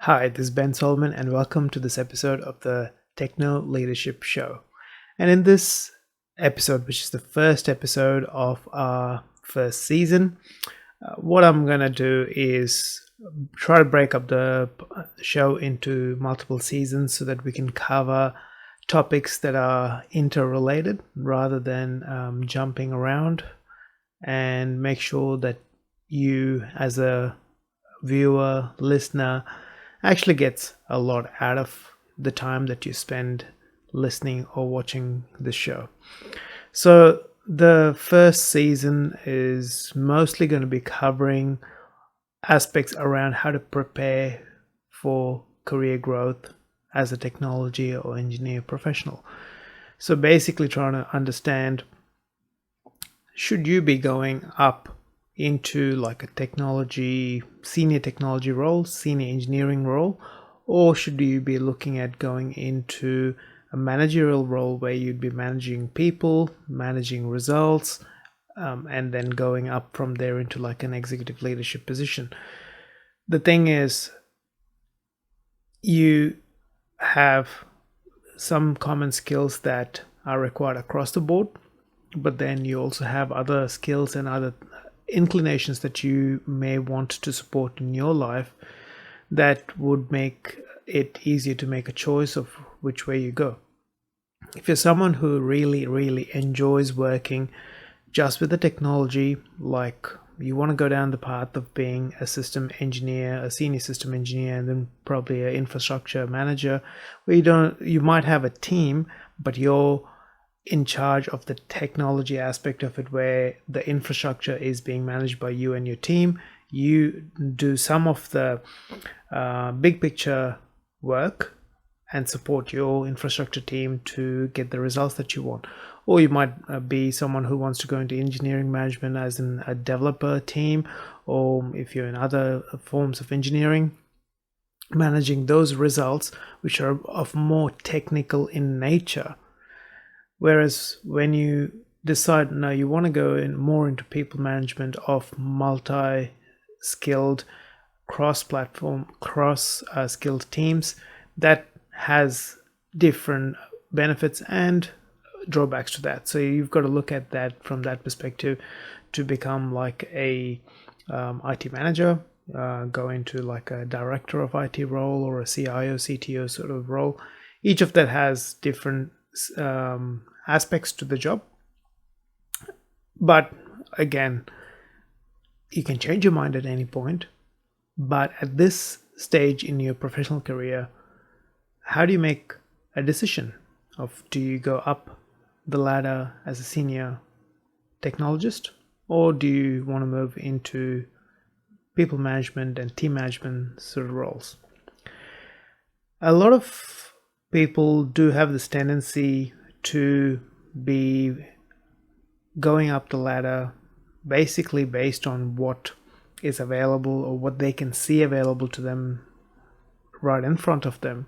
Hi, this is Ben Solomon, and welcome to this episode of the TechnoLeadership Show. And in this episode, which is the first episode of our first season, what I'm going to do is try to break up the show into multiple seasons so that we can cover topics that are interrelated rather than jumping around, and make sure that you, as a viewer, listener, actually gets a lot out of the time that you spend listening or watching the show. So the first season is mostly going to be covering aspects around how to prepare for career growth as a technology or engineer professional. So basically trying to understand, should you be going up into like a senior technology role, senior engineering role, or should you be looking at going into a managerial role where you'd be managing people, managing results, and then going up from there into like an executive leadership position? The thing is, you have some common skills that are required across the board, but then you also have other skills and other inclinations that you may want to support in your life that would make it easier to make a choice of which way you go. If you're someone who really enjoys working just with the technology, like you want to go down the path of being a system engineer, a senior system engineer, and then probably an infrastructure manager, where you might have a team, but you're in charge of the technology aspect of it, where the infrastructure is being managed by you and your team. You do some of the big picture work and support your infrastructure team to get the results that you want. Or you might be someone who wants to go into engineering management as in a developer team, or if you're in other forms of engineering, managing those results which are of more technical in nature. Whereas when you decide, no, you want to go in more into people management of multi-skilled, cross-platform, cross-skilled teams, that has different benefits and drawbacks to that. So you've got to look at that from that perspective to become like a IT manager, go into like a director of IT role or a CIO, CTO sort of role. Each of that has different aspects to the job, but again, you can change your mind at any point. But at this stage in your professional career, how do you make a decision of, do you go up the ladder as a senior technologist, or do you want to move into people management and team management sort of roles? A lot of people do have this tendency to be going up the ladder basically based on what is available or what they can see available to them right in front of them,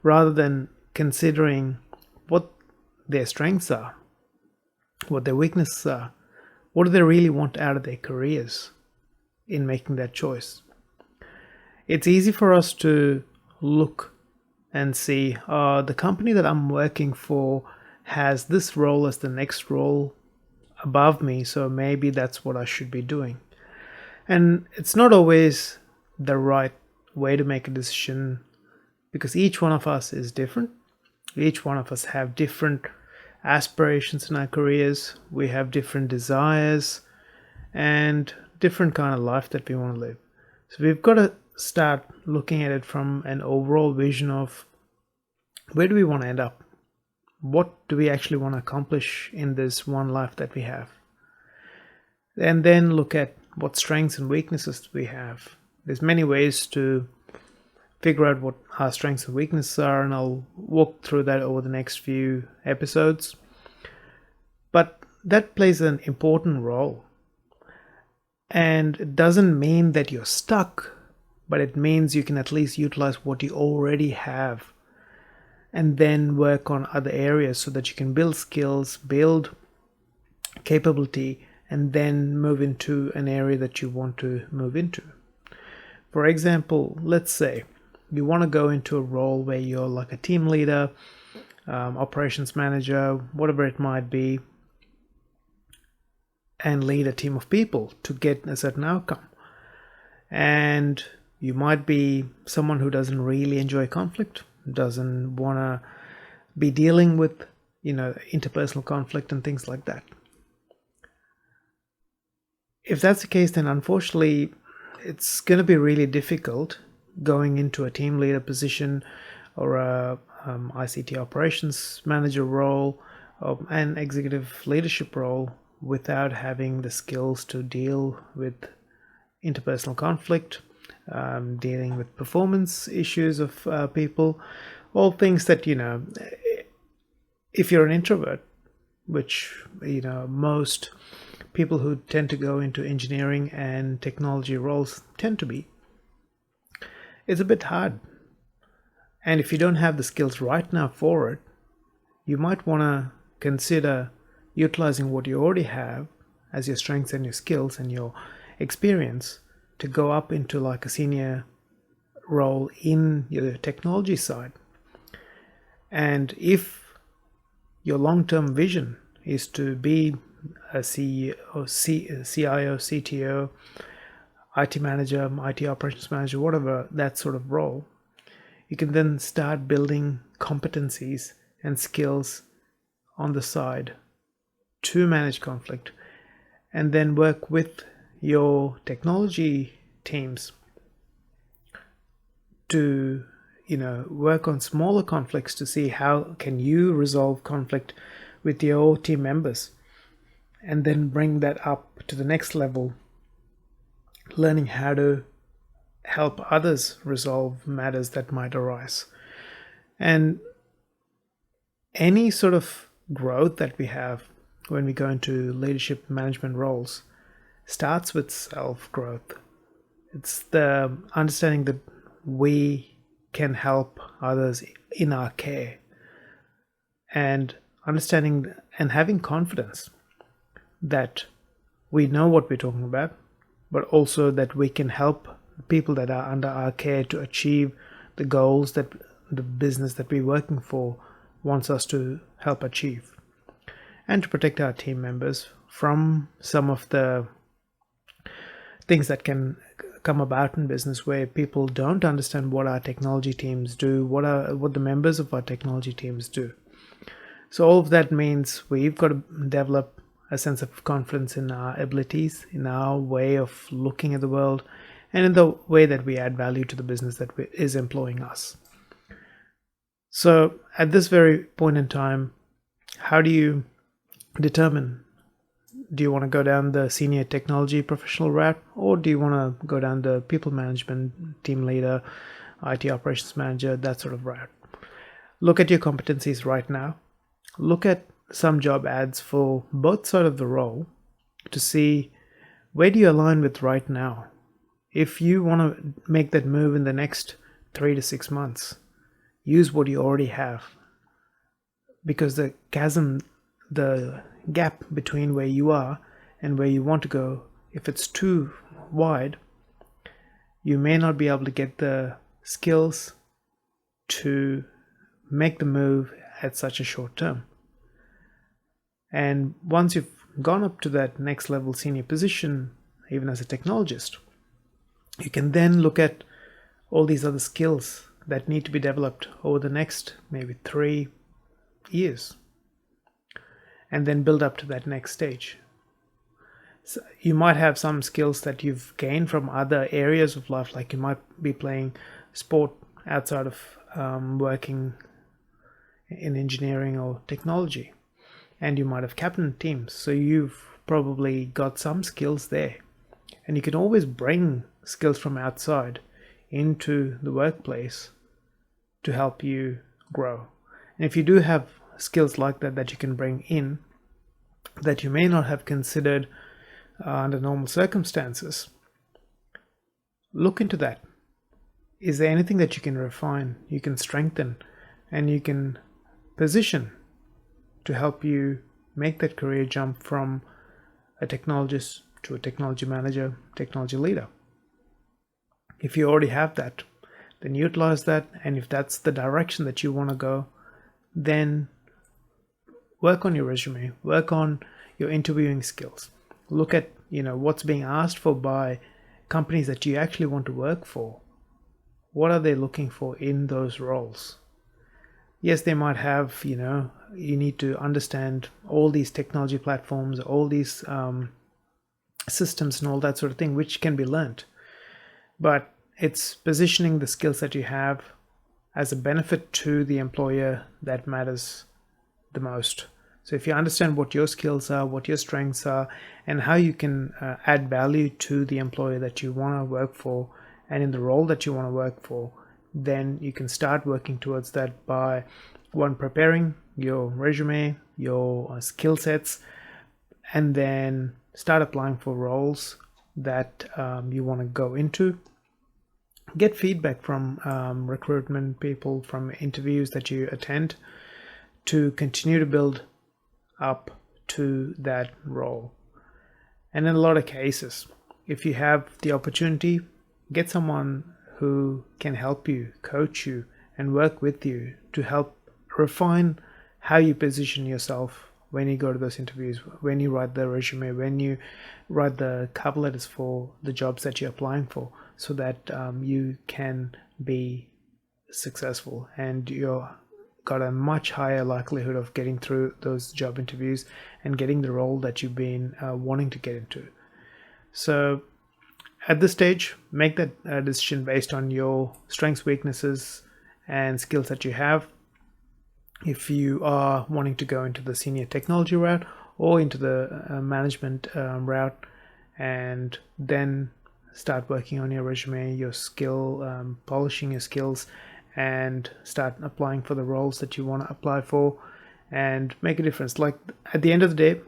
rather than considering what their strengths are, what their weaknesses are, what do they really want out of their careers in making that choice. It's easy for us to look and see, the company that I'm working for has this role as the next role above me, so maybe that's what I should be doing. And it's not always the right way to make a decision, because each one of us is different. Each one of us have different aspirations in our careers. We have different desires and different kind of life that we want to live. So we've got to start looking at it from an overall vision of, where do we want to end up? What do we actually want to accomplish in this one life that we have? And then look at what strengths and weaknesses we have. There's many ways to figure out what our strengths and weaknesses are, and I'll walk through that over the next few episodes. But that plays an important role. And it doesn't mean that you're stuck, but it means you can at least utilize what you already have and then work on other areas so that you can build skills, build capability, and then move into an area that you want to move into. For example, let's say you want to go into a role where you're like a team leader, operations manager, whatever it might be, and lead a team of people to get a certain outcome. And you might be someone who doesn't really enjoy conflict, doesn't want to be dealing with, interpersonal conflict and things like that. If that's the case, then unfortunately, it's going to be really difficult going into a team leader position or a ICT operations manager role or an executive leadership role without having the skills to deal with interpersonal conflict, dealing with performance issues of people, all things that, if you're an introvert, which, most people who tend to go into engineering and technology roles tend to be, it's a bit hard. And if you don't have the skills right now for it, you might want to consider utilizing what you already have as your strengths and your skills and your experience to go up into like a senior role in your technology side. And if your long-term vision is to be a CEO, CIO, CTO, IT manager, IT operations manager, whatever, that sort of role, you can then start building competencies and skills on the side to manage conflict, and then work with your technology teams to work on smaller conflicts to see how can you resolve conflict with your team members, and then bring that up to the next level, learning how to help others resolve matters that might arise. And any sort of growth that we have when we go into leadership management roles starts with self-growth. It's the understanding that we can help others in our care, and understanding and having confidence that we know what we're talking about, but also that we can help people that are under our care to achieve the goals that the business that we're working for wants us to help achieve, and to protect our team members from some of the things that can come about in business where people don't understand what our technology teams do, what the members of our technology teams do. So all of that means we've got to develop a sense of confidence in our abilities, in our way of looking at the world, and in the way that we add value to the business that is employing us. So at this very point in time, how do you determine, do you want to go down the senior technology professional route, or do you want to go down the people management, team leader, IT operations manager, that sort of route? Look at your competencies right now. Look at some job ads for both sides of the role to see where do you align with right now. If you want to make that move in the next 3 to 6 months, use what you already have, because the chasm, the gap between where you are and where you want to go, if it's too wide, you may not be able to get the skills to make the move at such a short term. And once you've gone up to that next level senior position, even as a technologist, you can then look at all these other skills that need to be developed over the next maybe 3 years, and then build up to that next stage. So you might have some skills that you've gained from other areas of life, like you might be playing sport outside of working in engineering or technology, and you might have captained teams, so you've probably got some skills there, and you can always bring skills from outside into the workplace to help you grow. And if you do have skills like that you can bring in that you may not have considered under normal circumstances, look into that. Is there anything that you can refine, you can strengthen, and you can position to help you make that career jump from a technologist to a technology manager, technology leader? If you already have that, then utilize that. And if that's the direction that you want to go, then work on your resume, work on your interviewing skills. Look at, what's being asked for by companies that you actually want to work for. What are they looking for in those roles? Yes, they might have, you need to understand all these technology platforms, all these systems and all that sort of thing, which can be learnt. But it's positioning the skills that you have as a benefit to the employer that matters the most. So if you understand what your skills are, what your strengths are, and how you can add value to the employer that you want to work for and in the role that you want to work for, then you can start working towards that by, one, preparing your resume, your skill sets, and then start applying for roles that you want to go into. Get feedback from recruitment people, from interviews that you attend, to continue to build up to that role. And in a lot of cases, if you have the opportunity, get someone who can help you, coach you, and work with you to help refine how you position yourself when you go to those interviews, when you write the resume, when you write the cover letters for the jobs that you're applying for, so that you can be successful and you're got a much higher likelihood of getting through those job interviews and getting the role that you've been wanting to get into. So at this stage, make that decision based on your strengths, weaknesses, and skills that you have. If you are wanting to go into the senior technology route or into the management route, and then start working on your resume, your skill, polishing your skills, and start applying for the roles that you want to apply for and make a difference. Like, at the end of the day,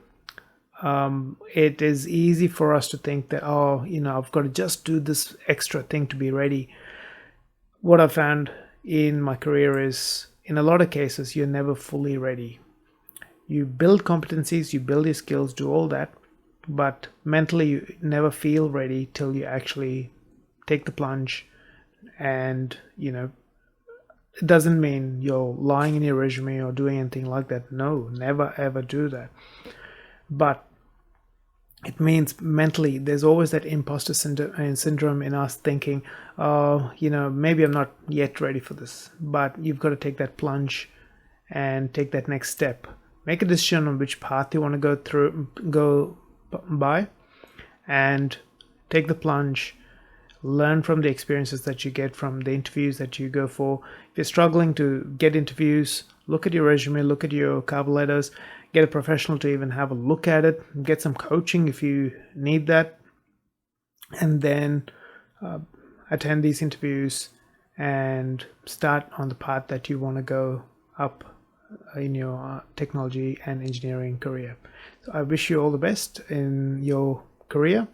it is easy for us to think that, I've got to just do this extra thing to be ready. What I've found in my career is, in a lot of cases, you're never fully ready. You build competencies, you build your skills, do all that, but mentally you never feel ready till you actually take the plunge. And it doesn't mean you're lying in your resume or doing anything like that. No, never ever do that. But it means mentally there's always that imposter syndrome in us thinking, maybe I'm not yet ready for this. But you've got to take that plunge and take that next step. Make a decision on which path you want to go by, and take the plunge. Learn from the experiences that you get from the interviews that you go for. If you're struggling to get interviews, look at your resume, look at your cover letters, get a professional to even have a look at it, get some coaching if you need that, and then attend these interviews and start on the path that you want to go up in your technology and engineering career. So I wish you all the best in your career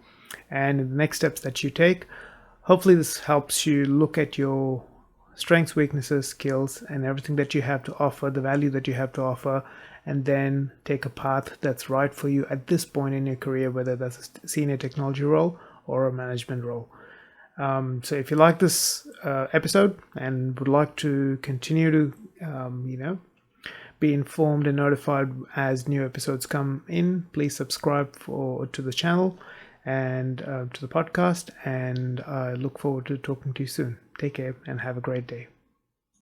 and in the next steps that you take. Hopefully this helps you look at your strengths, weaknesses, skills, and everything that you have to offer, the value that you have to offer, and then take a path that's right for you at this point in your career, whether that's a senior technology role or a management role. So if you like this episode and would like to continue to, be informed and notified as new episodes come in, please subscribe to the channel and to the podcast, and I look forward to talking to you soon. Take care and have a great day.